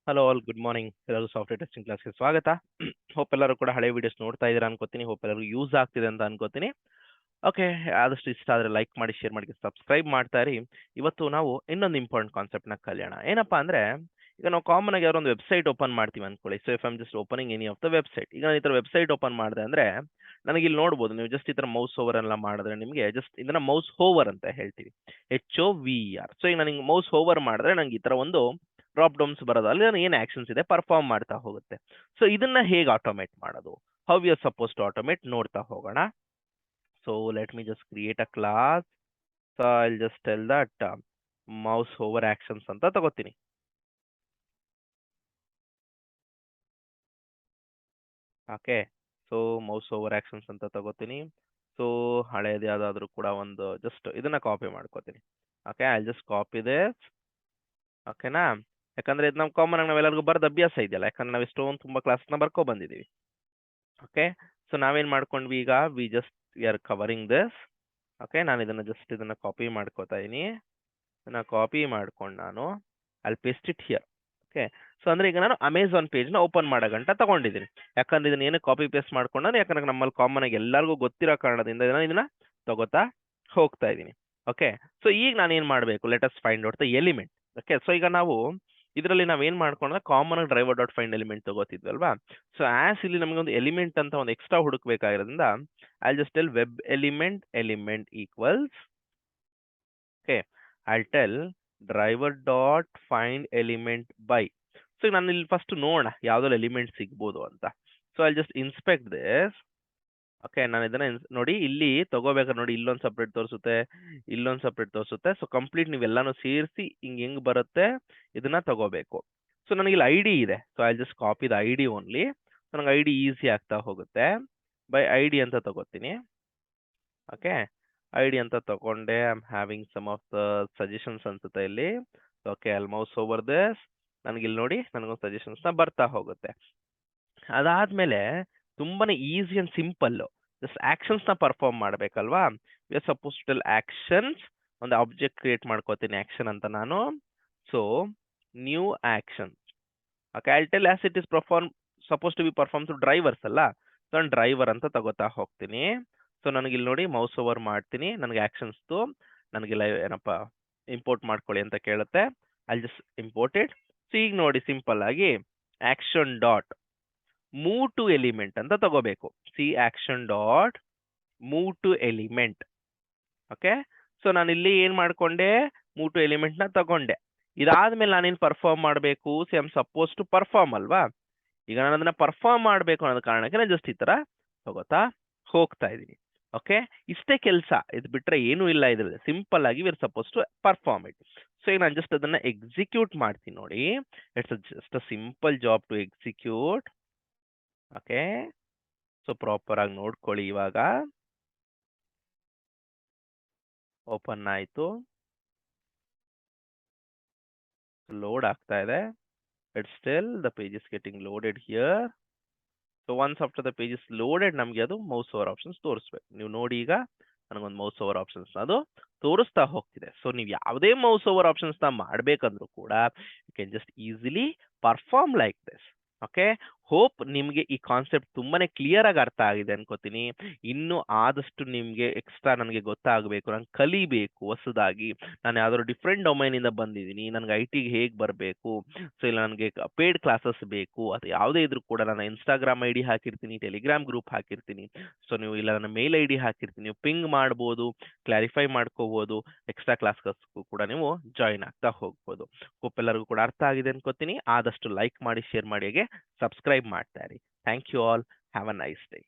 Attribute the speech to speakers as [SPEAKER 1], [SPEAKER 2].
[SPEAKER 1] Hello all good morning. ಎಲ್ಲರಿಗೂ software testing ಕ್ಲಾಸ್ಗೆ ಸ್ವಾಗತ. ಹೋಪ್ ಎಲ್ಲರೂ ಕೂಡ ಹಳೆ ವಿಡಿಯೋಸ್ ನೋಡ್ತಾ ಇದ್ದೀರಾ ಅನ್ಕೋತೀನಿ. ಹೋಪ್ ಎಲ್ಲರಿಗೂ ಯೂಸ್ ಆಗ್ತಿದೆ ಅಂತ ಅನ್ಕೋತೀನಿ. ಓಕೆ, ಆದಷ್ಟು ಇಷ್ಟ ಆದರೆ ಲೈಕ್ ಮಾಡಿ, ಶೇರ್ ಮಾಡಿ, ಸಬ್ಸ್ಕ್ರೈಬ್ ಮಾಡ್ತಾ ಇರಿ. ಇವತ್ತು ನಾವು ಇನ್ನೊಂದು ಇಂಪಾರ್ಟೆಂಟ್ ಕಾನ್ಸೆಪ್ಟ್ನ ಕಲಿಯೋಣ. ಏನಪ್ಪಾ ಅಂದ್ರೆ, ಈಗ ನಾವು ಕಾಮನ್ ಆಗಿ ಯಾರೋ ಒಂದು ವೆಬ್ಸೈಟ್ ಓಪನ್ ಮಾಡ್ತೀವಿ ಅನ್ಕೊಳ್ಳಿ. So if I'm just opening any of the website. ಈಗ ನಾನು ಈ ಥರ ವೆಬ್ಸೈಟ್ ಓಪನ್ ಮಾಡಿದೆ ಅಂದ್ರೆ ನನಗೆ ಇಲ್ಲಿ ನೋಡ್ಬೋದು, ನೀವು ಜಸ್ಟ್ ಈ ಥರ ಮೌಸ್ ಓವರ್ ಎಲ್ಲ ಮಾಡಿದ್ರೆ ನಿಮಗೆ ಜಸ್ಟ್ ಇದನ್ನ ಮೌಸ್ ಹೋವರ್ ಅಂತ ಹೇಳ್ತೀವಿ, HOVER. ಸೊ ಈಗ ನನಗೆ ಮೌಸ್ ಹೋವರ್ ಮಾಡಿದ್ರೆ ನಂಗೆ ಈ ಥರ ಒಂದು ಡ್ರಾಪ್ ಡೌನ್ಸ್ ಬರೋದು, ಅಲ್ಲಿ ನಾನು ಏನು ಆಕ್ಷನ್ಸ್ ಇದೆ ಪರ್ಫಾರ್ಮ್ ಮಾಡ್ತಾ ಹೋಗುತ್ತೆ. ಸೊ ಇದನ್ನ ಹೇಗೆ ಆಟೋಮೇಟ್ ಮಾಡೋದು, how we are suppose to automate ನೋಡ್ತಾ ಹೋಗೋಣ. So let me just create a class. So I just tell that mouse over actions ಅಂತ ತಗೋತೀನಿ. Okay, so mouse over actions ಅಂತ ತಗೋತೀನಿ. ಸೊ ಹಳೇದು ಯಾವ್ದಾದ್ರು ಕೂಡ ಒಂದು ಜಸ್ಟ್ ಇದನ್ನ ಕಾಪಿ ಮಾಡ್ಕೋತೀನಿ. Okay, I just copy this. ಓಕೆನಾ, ಯಾಕಂದ್ರೆ ಇದು ನಾವು ಕಾಮನ್ ಆಗಿ ನಾವೆಲ್ಲರಿಗೂ ಬರೆದ ಅಭ್ಯಾಸ ಇದೆಯಲ್ಲ, ಯಾಕಂದ್ರೆ ನಾವು ಎಷ್ಟೊಂದು ತುಂಬಾ ಕ್ಲಾಸ್ನ ಬರ್ಕೊ ಬಂದಿದ್ದೀವಿ. ಓಕೆ, ಸೊ ನಾವೇನ್ ಮಾಡ್ಕೊಂಡ್ವಿ ಈಗ, we are covering this. Okay, ನಾನು ಇದನ್ನ ಕಾಪಿ ಮಾಡ್ಕೋತಾ ಇದೀನಿ. ಇದನ್ನ ಕಾಪಿ ಮಾಡ್ಕೊಂಡು ನಾನು ಅಲ್ಲಿ paste it here. Okay, so ಅಂದ್ರೆ ಈಗ ನಾನು ಅಮೆಝಾನ್ ಪೇಜ್ನ ಓಪನ್ ಮಾಡೋ ಗಂಟ ತಗೊಂಡಿದ್ದೀನಿ. ಯಾಕಂದ್ರೆ ಇದನ್ನ ಏನು ಕಾಪಿ ಪೇಸ್ಟ್ ಮಾಡ್ಕೊಂಡು, ಯಾಕಂದ್ರೆ ನಮ್ಮಲ್ಲಿ ಕಾಮನ್ ಆಗಿ ಎಲ್ಲರಿಗೂ ಗೊತ್ತಿರೋ ಕಾರಣದಿಂದ ನಾನು ಇದನ್ನ ತಗೋತಾ ಹೋಗ್ತಾ ಇದ್ದೀನಿ. ಓಕೆ, ಸೊ ಈಗ ನಾನು ಏನ್ ಮಾಡಬೇಕು, let us find out the element. Okay, so ಈಗ ನಾವು ಇದರಲ್ಲಿ ನಾವೇನ್ ಮಾಡ್ಕೊಂಡ್ರೆ ಕಾಮನ್ ಆಗಿ ಡ್ರೈವರ್ ಡಾಟ್ ಫೈಂಡ್ ಎಲಿಮೆಂಟ್ ತಗೋತಿದ್ವಿ ಅಲ್ವಾ. ಸೊ ಆಸ್ ಇಲ್ಲಿ ನಮಗೆ ಒಂದು ಎಲಿಮೆಂಟ್ ಅಂತ ಒಂದು ಎಕ್ಸ್ಟ್ರಾ ಹುಡುಕ್ಬೇಕಾಗಿರೋದ್ರಿಂದ I just tell web element equals. Okay, I tell driver dot find element by. So ನಾನು ಇಲ್ಲಿ ಫಸ್ಟ್ ನೋಡೋಣ ಯಾವ್ದ್ರಲ್ಲಿ ಎಲಿಮೆಂಟ್ ಸಿಗ್ಬೋದು ಅಂತ. So I just inspect this. Okay, ನಾನು ಇದನ್ನ ನೋಡಿ ಇಲ್ಲಿ ತಗೋಬೇಕಾದ್ರೆ ನೋಡಿ, ಇಲ್ಲೊಂದು ಸಪ್ರೇಟ್ ತೋರಿಸುತ್ತೆ, ಇಲ್ಲೊಂದು ಸಪ್ರೇಟ್ ತೋರಿಸುತ್ತೆ. ಸೊ ಕಂಪ್ಲೀಟ್ ನೀವೆಲ್ಲಾನು ಸೇರಿಸಿ ಹೆಂಗ್ ಬರುತ್ತೆ ಇದನ್ನ ತಗೋಬೇಕು. ಸೊ ನನಗೆ ಇಲ್ಲಿ ಐಡಿ ಇದೆ. So I just copy the ID only. ನನಗೆ ಐಡಿ ಈಸಿ ಆಗ್ತಾ ಹೋಗುತ್ತೆ. ಬೈ ಐಡಿ ಅಂತ ತಗೋತೀನಿ. ಓಕೆ, ಐಡಿ ಅಂತ ತಗೊಂಡೆ. I am having some of the suggestions ಅನ್ಸುತ್ತೆ ಇಲ್ಲಿ. Okay, I mouse over this. ನನಗೆ ಇಲ್ಲಿ ನೋಡಿ ನನಗೊಂದು ಸಜೆಷನ್ಸ್ ನ ಬರ್ತಾ ಹೋಗುತ್ತೆ. ಅದಾದ್ಮೇಲೆ ತುಂಬಾನೇ easy and simple, just actions ನ ಪರ್ಫಾರ್ಮ್ ಮಾಡ್ಬೇಕಲ್ವಾ. We are suppose to tell actions. ಒಂದು ಆಬ್ಜೆಕ್ಟ್ ಕ್ರಿಯೇಟ್ ಮಾಡ್ಕೋತೀನಿ ಆಕ್ಷನ್ ಅಂತ ನಾನು. So new action. Okay, I tell as it is suppose to be perform through drivers ಅಲ್ಲ. ಸೊ ನಾನು ಡ್ರೈವರ್ ಅಂತ ತಗೋತಾ ಹೋಗ್ತೀನಿ. ಸೊ ನನಗೆ ಇಲ್ಲಿ ನೋಡಿ ಮೌಸ್ ಓವರ್ ಮಾಡ್ತೀನಿ. ನನಗೆ ಆಕ್ಷನ್ಸ್ ನನಗೆ ಏನಪ್ಪ ಇಂಪೋರ್ಟ್ ಮಾಡ್ಕೊಳ್ಳಿ ಅಂತ ಕೇಳುತ್ತೆ. I just import it. So ಈಗ ನೋಡಿ ಸಿಂಪಲ್ ಆಗಿ action dot move to element ಅಂತ ತಗೋಬೇಕು. See action dot move to element. Okay, so ನಾನು ಇಲ್ಲಿ ಏನ್ ಮಾಡ್ಕೊಂಡೆ, ಮೂವ್ ಟು ಎಲಿಮೆಂಟ್ ನ ತಗೊಂಡೆ. ಇದಾದ್ಮೇಲೆ ನಾನೇನ್ ಪರ್ಫಾರ್ಮ್ ಮಾಡಬೇಕು, see I am suppose to perform ಅಲ್ವಾ. ಈಗ ನಾನು ಅದನ್ನ ಪರ್ಫಾರ್ಮ್ ಮಾಡಬೇಕು ಅನ್ನೋದ ಕಾರಣಕ್ಕೆ ನಾನು ಜಸ್ಟ್ ಈ ತರ ತಗೋತಾ ಹೋಗ್ತಾ ಇದೀನಿ. ಓಕೆ, ಇಷ್ಟೇ ಕೆಲಸ, ಇದು ಬಿಟ್ರೆ ಏನೂ ಇಲ್ಲ ಇದ್ರಲ್ಲಿ. ಸಿಂಪಲ್ ಆಗಿ we are suppose to perform it. So ಈಗ ನಾನು ಜಸ್ಟ್ ಅದನ್ನ ಎಕ್ಸಿಕ್ಯೂಟ್ ಮಾಡ್ತೀನಿ ನೋಡಿ. It's just a simple job to execute. Okay, so proper ಆಗಿ ನೋಡ್ಕೊಳ್ಳಿ. ಇವಾಗ ಓಪನ್ ಆಯ್ತು, ಲೋಡ್ ಆಗ್ತಾ ಇದೆ. It's still the page is getting loaded here. So once after the page is loaded ನಮಗೆ ಅದು ಮೌಸ್ ಓವರ್ ಆಪ್ಷನ್ಸ್ ತೋರಿಸ್ಬೇಕು. ನೀವು ನೋಡಿ ಈಗ ನನಗೊಂದು ಮೌಸ್ ಓವರ್ ಆಪ್ಷನ್ಸ್ ಅದು ತೋರಿಸ್ತಾ ಹೋಗ್ತಿದೆ. ಸೊ ನೀವು ಯಾವುದೇ ಮೌಸ್ ಓವರ್ ಆಪ್ಷನ್ಸ್ ನ ಮಾಡ್ಬೇಕಂದ್ರೂ ಕೂಡ you can just easily perform like this. Okay, hope ನಿಮಗೆ ಈ ಕಾನ್ಸೆಪ್ಟ್ ತುಂಬಾನೇ ಕ್ಲಿಯರ್ ಆಗಿ ಅರ್ಥ ಆಗಿದೆ ಅನ್ಕೋತೀನಿ. ಇನ್ನು ಆದಷ್ಟು ನಿಮಗೆ ಎಕ್ಸ್ಟ್ರಾ ನನಗೆ ಗೊತ್ತಾಗಬೇಕು, ನಾನು ಕಲಿಬೇಕು ಹೊಸದಾಗಿ. ನಾನು ಯಾವ್ದಾದ್ರು ಡಿಫ್ರೆಂಟ್ ಡೊಮೈನ್ ಇಂದ ಬಂದಿದ್ದೀನಿ, ನನಗೆ IT-ಗೆ ಹೇಗೆ ಬರಬೇಕು, ಸೊ ಇಲ್ಲ ನನಗೆ ಪೇಡ್ ಕ್ಲಾಸಸ್ ಬೇಕು, ಅದು ಯಾವುದೇ ಇದ್ರೂ ಕೂಡ ನಾನು ಇನ್ಸ್ಟಾಗ್ರಾಮ್ ID ಹಾಕಿರ್ತೀನಿ, ಟೆಲಿಗ್ರಾಮ್ ಗ್ರೂಪ್ ಹಾಕಿರ್ತೀನಿ. ಸೊ ನೀವು ಇಲ್ಲ ನನ್ನ ಮೇಲ್ ID ಹಾಕಿರ್ತೀನಿ, ನೀವು ಪಿಂಗ್ ಮಾಡ್ಬೋದು, ಕ್ಲಾರಿಫೈ ಮಾಡ್ಕೋಬಹುದು. ಎಕ್ಸ್ಟ್ರಾ ಕ್ಲಾಸ್ಗೂ ಕೂಡ ನೀವು ಜಾಯಿನ್ ಆಗ್ತಾ ಹೋಗ್ಬೋದು. ಹೋಪ್ ಎಲ್ಲರಿಗೂ ಕೂಡ ಅರ್ಥ ಆಗಿದೆ ಅನ್ಕೋತೀನಿ. ಆದಷ್ಟು ಲೈಕ್ ಮಾಡಿ, ಶೇರ್ ಮಾಡಿ, ಹಾಗೆ ಸಬ್ಸ್ಕ್ರೈಬ್ ಮಾಡ್ತಾ ಇರಿ. Thank you all. Have a nice day.